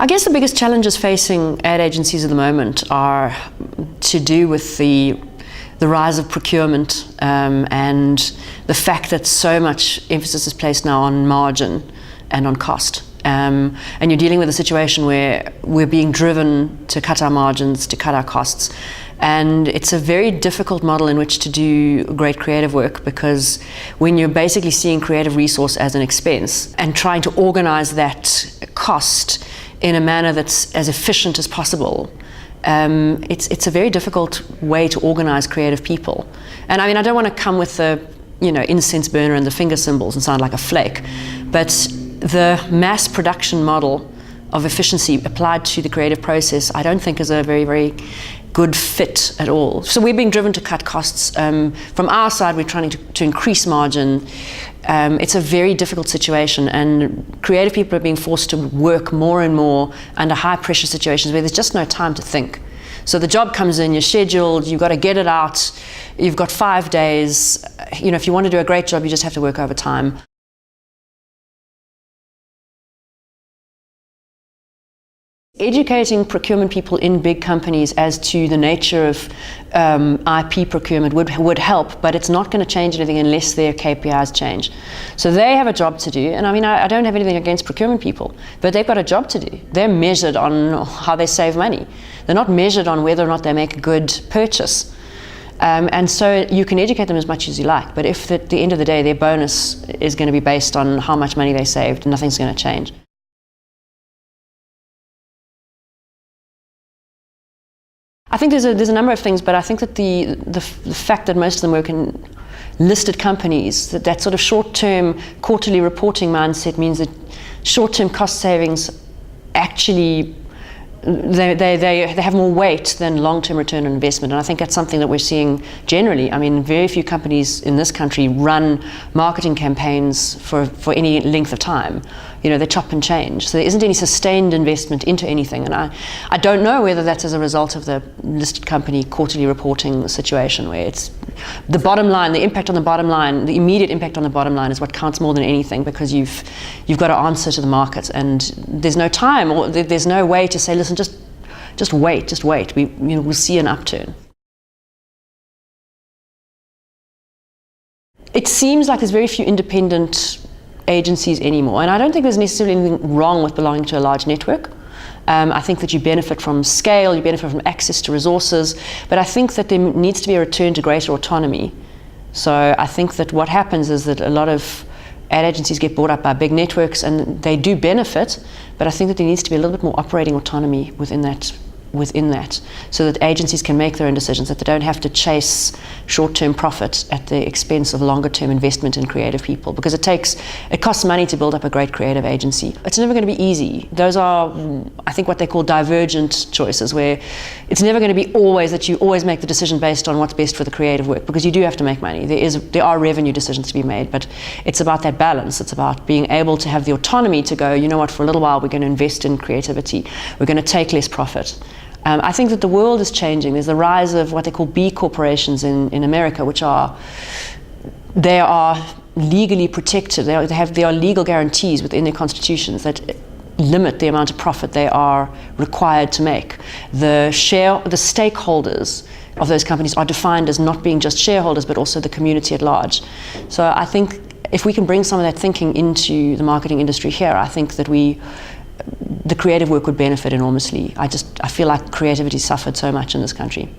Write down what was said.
I guess the biggest challenges facing ad agencies at the moment are to do with the rise of procurement and the fact that so much emphasis is placed now on margin and on cost. And you're dealing with a situation where we're being driven to cut our margins, to cut our costs. And it's a very difficult model in which to do great creative work, because when you're basically seeing creative resource as an expense and trying to organize that cost in a manner that's as efficient as possible, it's a very difficult way to organize creative people. And I mean, I don't want to come with the incense burner and the finger cymbals and sound like a flake, but the mass production model of efficiency applied to the creative process, I don't think is a very, very good fit at all. So we're being driven to cut costs. From our side, we're trying to increase margin. It's a very difficult situation, and creative people are being forced to work more and more under high pressure situations where there's just no time to think. So the job comes in, you're scheduled, you've got to get it out, you've got 5 days. If you want to do a great job, you just have to work overtime. Educating procurement people in big companies as to the nature of IP procurement would help, but it's not going to change anything unless their KPIs change. So they have a job to do, and I mean, I don't have anything against procurement people, but they've got a job to do. They're measured on how they save money. They're not measured on whether or not they make a good purchase. And so you can educate them as much as you like, but if at the end of the day their bonus is going to be based on how much money they saved, nothing's going to change. I think there's a number of things, but I think that the fact that most of them work in listed companies, that sort of short-term quarterly reporting mindset means that short-term cost savings actually they have more weight than long-term return on investment, and I think that's something that we're seeing generally. I mean, very few companies in this country run marketing campaigns for any length of time. They chop and change. So there isn't any sustained investment into anything, and I don't know whether that's as a result of the listed company quarterly reporting situation, where it's the bottom line, the impact on the bottom line, the immediate impact on the bottom line is what counts more than anything, because you've got to answer to the market, and there's no time, or there's no way to say, listen, just wait. We'll see an upturn. It seems like there's very few independent agencies anymore, and I don't think there's necessarily anything wrong with belonging to a large network. I think that you benefit from scale, you benefit from access to resources, but I think that there needs to be a return to greater autonomy. So I think that what happens is that a lot of ad agencies get bought up by big networks, and they do benefit, but I think that there needs to be a little bit more operating autonomy within that, so that agencies can make their own decisions, that they don't have to chase short-term profit at the expense of longer-term investment in creative people, because it costs money to build up a great creative agency. It's never going to be easy. Those are, I think, what they call divergent choices, where it's never going to be always that you always make the decision based on what's best for the creative work, because you do have to make money. There are revenue decisions to be made, but it's about that balance. It's about being able to have the autonomy to go, you know what, for a little while we're going to invest in creativity. We're going to take less profit. I think that the world is changing. There's the rise of what they call B corporations in America, which are legally protected. There are legal guarantees within their constitutions that limit the amount of profit they are required to make. The stakeholders of those companies are defined as not being just shareholders, but also the community at large. So I think if we can bring some of that thinking into the marketing industry here, I think that the creative work would benefit enormously. I feel like creativity suffered so much in this country.